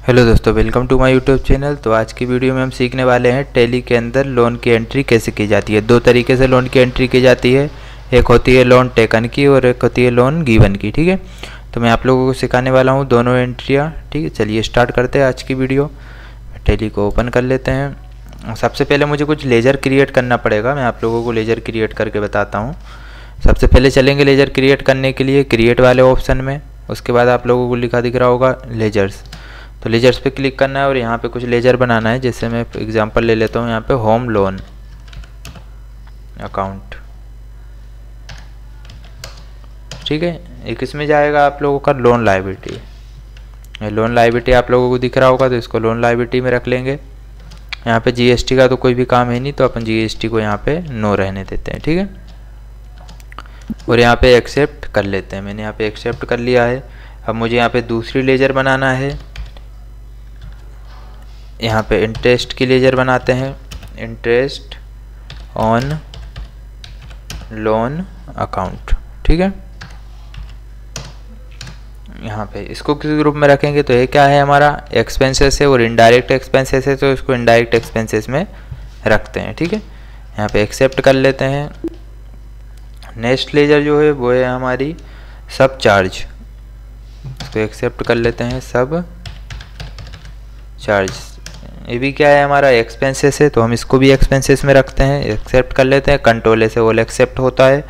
Hello दोस्तों, welcome to my YouTube channel. तो आज की वीडियो में हम सीखने वाले हैं टैली के अंदर लोन की एंट्री कैसे की जाती है। दो तरीके से लोन की एंट्री की जाती है, एक होती है लोन टेकन की और एक होती है लोन गिवन की। ठीक है, तो मैं आप लोगों को सिखाने वाला हूँ दोनों एंट्रियाँ। ठीक है, चलिए स्टार्ट करते हैं आज की वीडियो। टैली को ओपन कर लेते हैं। सबसे पहले मुझे कुछ लेजर क्रिएट करना पड़ेगा। मैं आप लोगों को लेजर क्रिएट करके बताता हूँ। सबसे पहले चलेंगे लेजर क्रिएट करने के लिए क्रिएट वाले ऑप्शन में। उसके बाद आप लोगों को लिखा दिख रहा होगा लेजर्स, तो लेजर्स पे क्लिक करना है और यहाँ पे कुछ लेजर बनाना है। जैसे मैं एग्जांपल ले लेता हूँ, यहाँ पे होम लोन अकाउंट। ठीक है, एक इसमें जाएगा आप लोगों का लोन लायबिलिटी। लोन लायबिलिटी आप लोगों को दिख रहा होगा, तो इसको लोन लायबिलिटी में रख लेंगे। यहाँ पे जीएसटी का तो कोई भी काम है नहीं, तो अपन जीएसटी को यहाँ पे नो रहने देते हैं। ठीक है, और यहाँ पे एक्सेप्ट कर लेते हैं। मैंने यहाँ पे एक्सेप्ट कर लिया है। अब मुझे यहाँ पे दूसरी लेजर बनाना है। यहाँ पे इंटरेस्ट की लेजर बनाते हैं, इंटरेस्ट ऑन लोन अकाउंट। ठीक है, यहाँ पे इसको किस ग्रुप में रखेंगे, तो ये क्या है हमारा एक्सपेंसेस है और इनडायरेक्ट एक्सपेंसेस है, तो इसको इनडायरेक्ट एक्सपेंसेस में रखते हैं। ठीक है, यहाँ पे एक्सेप्ट कर लेते हैं। नेक्स्ट लेजर जो है वो है हमारी सब चार्ज, इसको एक्सेप्ट कर लेते हैं। सब चार्ज ये भी क्या है हमारा एक्सपेंसेस है, तो हम इसको भी एक्सपेंसेस में रखते हैं, एक्सेप्ट कर लेते हैं। कंट्रोल से ऑल एक्सेप्ट होता है।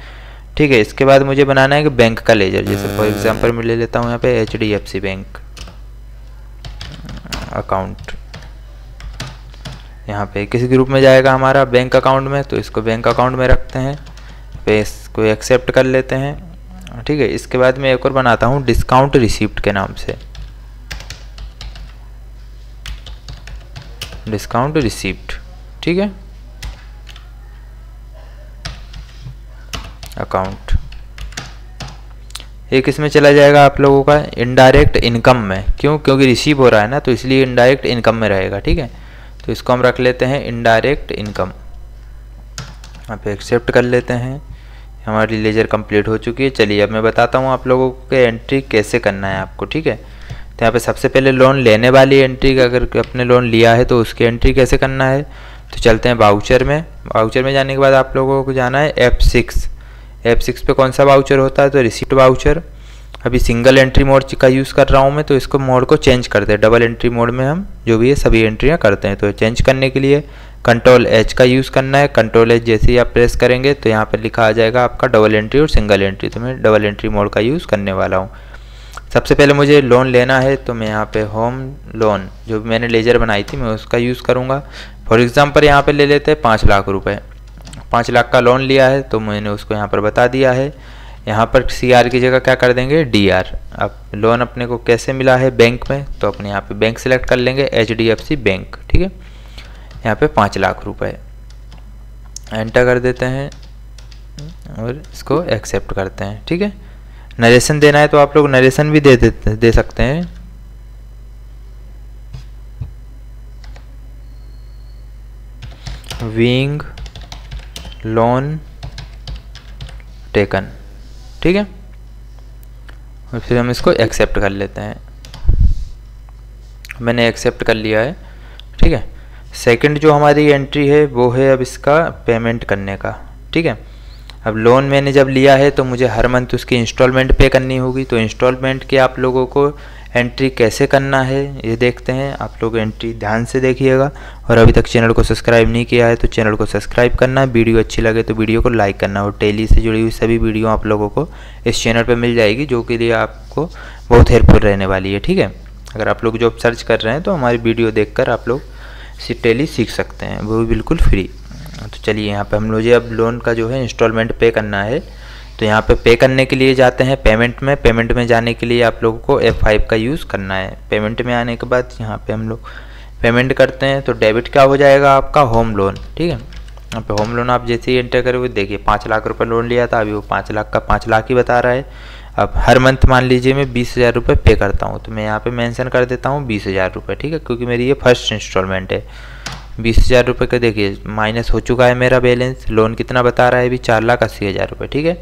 ठीक है, इसके बाद मुझे बनाना है कि बैंक का लेजर। जैसे फॉर एग्जांपल मैं ले लेता हूँ यहाँ पे HDFC बैंक अकाउंट। यहाँ पे किस ग्रुप में जाएगा हमारा बैंक अकाउंट में, तो इसको बैंक अकाउंट में रखते हैं। पे इसको एक्सेप्ट कर लेते हैं। ठीक है, इसके बाद मैं एक और बनाता हूँ डिस्काउंट रिसिप्ट के नाम से, डिस्काउंट रिसिप्ट। ठीक है, अकाउंट एक इसमें चला जाएगा आप लोगों का इनडायरेक्ट इनकम में। क्यों? क्योंकि रिसीव हो रहा है ना, तो इसलिए इनडायरेक्ट इनकम में रहेगा। ठीक है, तो इसको हम रख लेते हैं इनडायरेक्ट इनकम। यहाँ पे एक्सेप्ट कर लेते हैं। हमारी लेजर कंप्लीट हो चुकी है। चलिए अब मैं बताता हूँ आप लोगों को एंट्री कैसे करना है आपको। ठीक है, तो यहाँ पे सबसे पहले लोन लेने वाली एंट्री, अगर आपने लोन लिया है तो उसकी एंट्री कैसे करना है, तो चलते हैं वाउचर में। वाउचर में जाने के बाद आप लोगों को जाना है F6। F6 पे कौन सा वाउचर होता है, तो रिसिप्ट वाउचर। अभी सिंगल एंट्री मोड का यूज़ कर रहा हूँ मैं, तो इसको मोड को चेंज करते हैं। डबल एंट्री मोड में हम जो भी है सभी एंट्रियाँ करते हैं। तो चेंज करने के लिए Ctrl+H का यूज़ करना है। Ctrl+H जैसे ही आप प्रेस करेंगे तो यहाँ पर लिखा आ जाएगा आपका डबल एंट्री और सिंगल एंट्री। तो मैं डबल एंट्री मोड का यूज़ करने वाला हूँ। सबसे पहले मुझे लोन लेना है, तो मैं यहाँ पे होम लोन जो मैंने लेजर बनाई थी मैं उसका यूज़ करूँगा। फॉर एग्जांपल यहाँ पे ले लेते हैं 5 लाख रुपए। 5 लाख का लोन लिया है, तो मैंने उसको यहाँ पर बता दिया है। यहाँ पर CR की जगह क्या कर देंगे DR। अब लोन अपने को कैसे मिला है बैंक में, तो अपने यहाँ पे बैंक सेलेक्ट कर लेंगे HDFC बैंक। ठीक है, यहाँ पे 5 लाख रुपए एंटर कर देते हैं और इसको एक्सेप्ट करते हैं। ठीक है, नरेशन देना है तो आप लोग नरेशन भी दे सकते हैं। Wing loan taken. ठीक है, और फिर हम इसको एक्सेप्ट कर लेते हैं। मैंने एक्सेप्ट कर लिया है। ठीक है, सेकंड जो हमारी एंट्री है वो है अब इसका पेमेंट करने का। ठीक है, अब लोन मैंने जब लिया है तो मुझे हर मंथ उसकी इंस्टॉलमेंट पे करनी होगी। तो इंस्टॉलमेंट की आप लोगों को एंट्री कैसे करना है ये देखते हैं। आप लोग एंट्री ध्यान से देखिएगा, और अभी तक चैनल को सब्सक्राइब नहीं किया है तो चैनल को सब्सक्राइब करना है। वीडियो अच्छी लगे तो वीडियो को लाइक करना। और टैली से जुड़ी हुई सभी वीडियो आप लोगों को इस चैनल पर मिल जाएगी, जो के लिए आपको बहुत हेल्पफुल रहने वाली है। ठीक है, अगर आप लोग जॉब सर्च कर रहे हैं तो हमारी वीडियो देखकर आप लोग टैली सीख सकते हैं, वो भी बिल्कुल फ्री। तो चलिए यहाँ पे हम लोग अब लोन का जो है इंस्टॉलमेंट पे करना है, तो यहाँ पे पे करने के लिए जाते हैं पेमेंट में। पेमेंट में जाने के लिए आप लोगों को F5 का यूज़ करना है। पेमेंट में आने के बाद यहाँ पे हम लोग पेमेंट करते हैं, तो डेबिट क्या हो जाएगा आपका होम लोन। ठीक है, यहाँ पे होम लोन आप जैसे ही एंटर करोगे, देखिए 5 लाख रुपये लोन लिया था, अभी वो 5 लाख का 5 लाख ही बता रहा है। अब हर मंथ मान लीजिए मैं 20,000 रुपये पे करता हूँ, तो मैं यहाँ पे मेंशन कर देता हूँ 20,000 रुपये। ठीक है, क्योंकि मेरी ये फर्स्ट इंस्टॉलमेंट है। 20,000 रुपये का देखिए माइनस हो चुका है मेरा बैलेंस। लोन कितना बता रहा है अभी, 4,80,000 रुपये। ठीक है,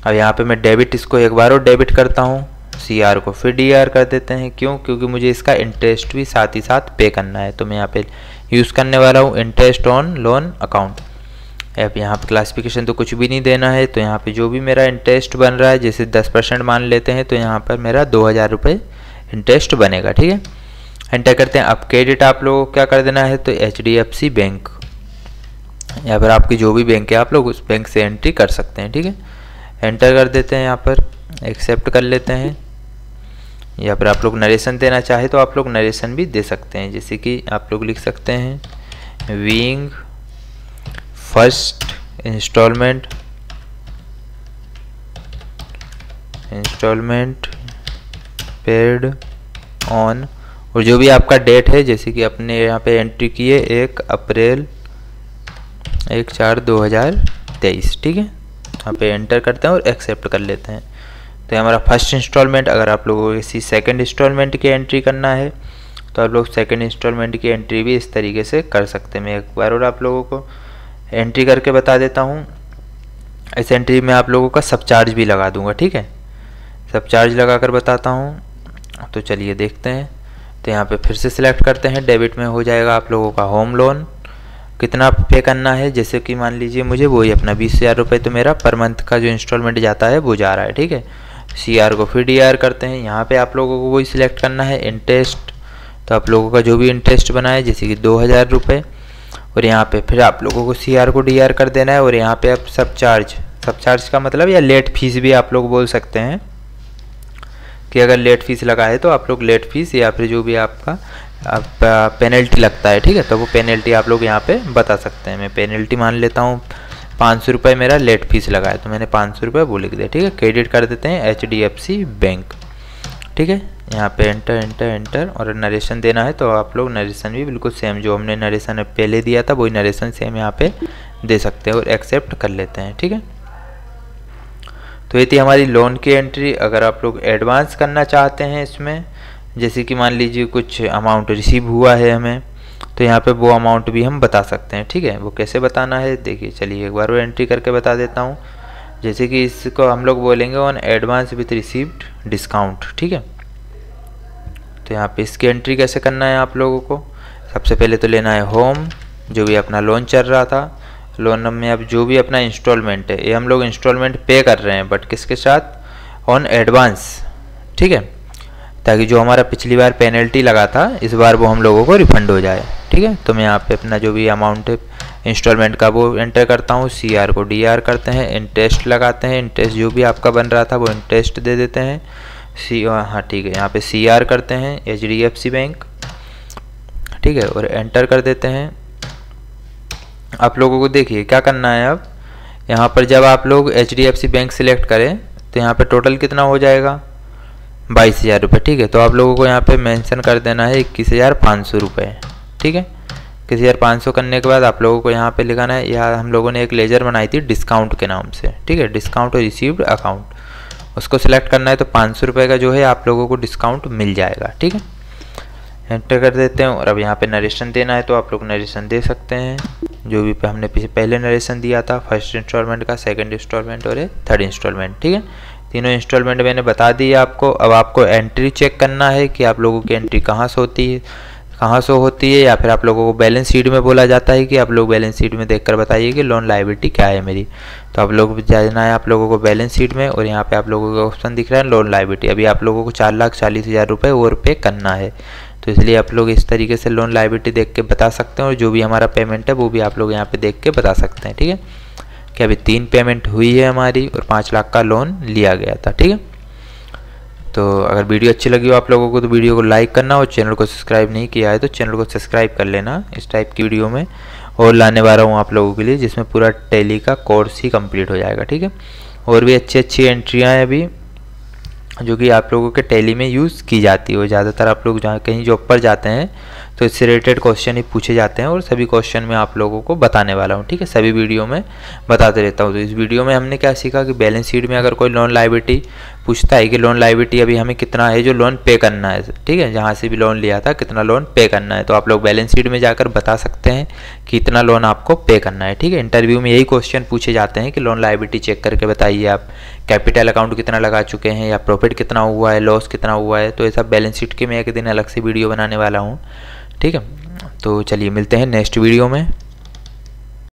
अब यहाँ पे मैं डेबिट इसको एक बार और डेबिट करता हूँ। CR को फिर DR कर देते हैं। क्यों? क्योंकि मुझे इसका इंटरेस्ट भी साथ ही साथ पे करना है, तो मैं यहाँ पे यूज़ करने वाला हूँ इंटरेस्ट ऑन लोन अकाउंट। अब यहाँ पे क्लासिफिकेशन तो कुछ भी नहीं देना है, तो यहाँ पे जो भी मेरा इंटरेस्ट बन रहा है, जैसे 10% मान लेते हैं, तो यहाँ पर मेरा 2000 रुपये इंटरेस्ट बनेगा। ठीक है, एंटर करते हैं। अब क्रेडिट आप लोगों को क्या कर देना है, तो HDFC बैंक या फिर आपकी जो भी बैंक है आप लोग उस बैंक से एंट्री कर सकते हैं। ठीक है, एंटर कर देते हैं, यहाँ पर एक्सेप्ट कर लेते हैं। या फिर आप लोग नरेशन देना चाहे तो आप लोग नरेशन भी दे सकते हैं, जैसे कि आप लोग लिख सकते हैं being first installment paid on, और जो भी आपका डेट है, जैसे कि अपने यहाँ पे एंट्री किए 1 अप्रैल 1/4/2023। ठीक है, यहाँ पे एंटर करते हैं और एक्सेप्ट कर लेते हैं। तो हमारा फर्स्ट इंस्टॉलमेंट, अगर आप लोगों को किसी सेकंड इंस्टॉलमेंट की एंट्री करना है तो आप लोग सेकंड इंस्टॉलमेंट की एंट्री भी इस तरीके से कर सकते हैं। मैं एक बार और आप लोगों को एंट्री करके बता देता हूँ। इस एंट्री में आप लोगों का सब चार्ज भी लगा दूंगा। ठीक है, सब चार्ज लगा कर बताता हूँ। तो चलिए देखते हैं। तो यहाँ पे फिर से सिलेक्ट करते हैं, डेबिट में हो जाएगा आप लोगों का होम लोन। कितना पे करना है, जैसे कि मान लीजिए मुझे वही अपना 20,000 रुपये, तो मेरा पर मंथ का जो इंस्टॉलमेंट जाता है वो जा रहा है। ठीक है, CR को फिर DR करते हैं। यहाँ पे आप लोगों को वही सिलेक्ट करना है इंटरेस्ट, तो आप लोगों का जो भी इंटरेस्ट बना है, जैसे कि 2000 रुपये, और यहाँ पे फिर आप लोगों को CR को DR कर देना है। और यहाँ पे आप सब चार्ज का मतलब या लेट फीस भी आप लोग बोल सकते हैं कि अगर लेट फीस लगा है तो आप लोग लेट फीस या फिर जो भी आपका पेनल्टी लगता है, ठीक है, तो वो पेनल्टी आप लोग यहाँ पे बता सकते हैं। मैं पेनल्टी मान लेता हूँ 500 रुपये मेरा लेट फीस लगा है, तो मैंने 500 रुपये वो लिख दिया। ठीक है, क्रेडिट कर देते हैं HDFC बैंक। ठीक है, यहाँ पे एंटर एंटर एंटर, और नरेशन देना है तो आप लोग नरेशन भी बिल्कुल सेम जो हमने नरेशन पहले दिया था वही नरेशन सेम यहाँ पे दे सकते हैं और एक्सेप्ट कर लेते हैं। ठीक है, तो ये थी हमारी लोन की एंट्री। अगर आप लोग एडवांस करना चाहते हैं इसमें, जैसे कि मान लीजिए कुछ अमाउंट रिसीव हुआ है हमें, तो यहाँ पे वो अमाउंट भी हम बता सकते हैं। ठीक है, वो कैसे बताना है देखिए, चलिए एक बार वो एंट्री करके बता देता हूँ। जैसे कि इसको हम लोग बोलेंगे on advance with received discount. ठीक है, तो यहाँ पे इसकी एंट्री कैसे करना है आप लोगों को, सबसे पहले तो लेना है होम, जो भी अपना लोन चल रहा था, लोन में अब जो भी अपना इंस्टॉलमेंट है, ये हम लोग इंस्टॉलमेंट पे कर रहे हैं बट किसके साथ, ऑन एडवांस। ठीक है, ताकि जो हमारा पिछली बार पेनल्टी लगा था इस बार वो हम लोगों को रिफंड हो जाए। ठीक है, तो मैं यहाँ पे अपना जो भी अमाउंट है इंस्टॉलमेंट का वो एंटर करता हूँ। CR को DR करते हैं, इंटरेस्ट लगाते हैं, इंटरेस्ट जो भी आपका बन रहा था वो इंटरेस्ट दे देते हैं। हाँ ठीक है, यहाँ पे CR करते हैं HDFC बैंक। ठीक है, और एंटर कर देते हैं। आप लोगों को देखिए क्या करना है, अब यहाँ पर जब आप लोग HDFC बैंक सिलेक्ट करें तो यहाँ पे टोटल कितना हो जाएगा, 22,000 रुपये। ठीक है, तो आप लोगों को यहाँ पे मेंशन कर देना है 21,500 रुपये। ठीक है, 21,500 करने के बाद आप लोगों को यहाँ पे लिखाना है, यहाँ हम लोगों ने एक लेजर बनाई थी डिस्काउंट के नाम से। ठीक है, डिस्काउंट और रिसीव्ड अकाउंट, उसको सिलेक्ट करना है, तो 500 रुपये का जो है आप लोगों को डिस्काउंट मिल जाएगा। ठीक है, एंटर कर देते हैं। और अब यहाँ पे नरेशन देना है तो आप लोग नरेशन दे सकते हैं, जो भी हमने पहले नरेशन दिया था, फर्स्ट इंस्टॉलमेंट का, सेकंड इंस्टॉलमेंट और थर्ड इंस्टॉलमेंट। ठीक है, तीनों इंस्टॉलमेंट मैंने बता दी आपको। अब आपको एंट्री चेक करना है कि आप लोगों की एंट्री कहाँ से होती है, या फिर आप लोगों को बैलेंस शीट में बोला जाता है कि आप लोग बैलेंस शीट में देखकर बताइए कि लोन लायबिलिटी क्या है मेरी। तो आप लोग जाना है आप लोगों को बैलेंस शीट में, और यहाँ पे आप लोगों का ऑप्शन दिख रहा है लोन लायबिलिटी। अभी आप लोगों को 4,40,000 रुपये और पे करना है, तो इसलिए आप लोग इस तरीके से लोन लायबिलिटी देख के बता सकते हैं, और जो भी हमारा पेमेंट है वो भी आप लोग यहाँ पे देख के बता सकते हैं। ठीक है, कि अभी 3 पेमेंट हुई है हमारी और 5 लाख का लोन लिया गया था। ठीक है, तो अगर वीडियो अच्छी लगी हो आप लोगों को तो वीडियो को लाइक करना, और चैनल को सब्सक्राइब नहीं किया है तो चैनल को सब्सक्राइब कर लेना। इस टाइप की वीडियो में और लाने वाला हूँ आप लोगों के लिए, जिसमें पूरा टैली का कोर्स ही कंप्लीट हो जाएगा। ठीक है, और भी अच्छी एंट्रियाँ हैं अभी जो कि आप लोगों के टैली में यूज़ की जाती है। ज़्यादातर आप लोग जहाँ कहीं जॉब पर जाते हैं तो इससे रिलेटेड क्वेश्चन ही पूछे जाते हैं, और सभी क्वेश्चन में आप लोगों को बताने वाला हूँ। ठीक है, सभी वीडियो में बताते रहता हूँ। तो इस वीडियो में हमने क्या सीखा कि बैलेंस शीट में अगर कोई लोन लायबिलिटी पूछता है कि लोन लायबिलिटी अभी हमें कितना है जो लोन पे करना है, ठीक है, जहाँ से भी लोन लिया था कितना लोन पे करना है। तो आप लोग बैलेंस शीट में जाकर बता सकते हैं कि इतना लोन आपको पे करना है, ठीक है। इंटरव्यू में यही क्वेश्चन पूछे जाते हैं कि लोन लायबिलिटी चेक करके बताइए आप कैपिटल अकाउंट कितना लगा चुके हैं, या प्रॉफिट कितना हुआ है, लॉस कितना हुआ है। तो ये सब बैलेंस शीट के मैं एक दिन अलग से वीडियो बनाने वाला हूँ, ठीक है। तो चलिए मिलते हैं नेक्स्ट वीडियो में।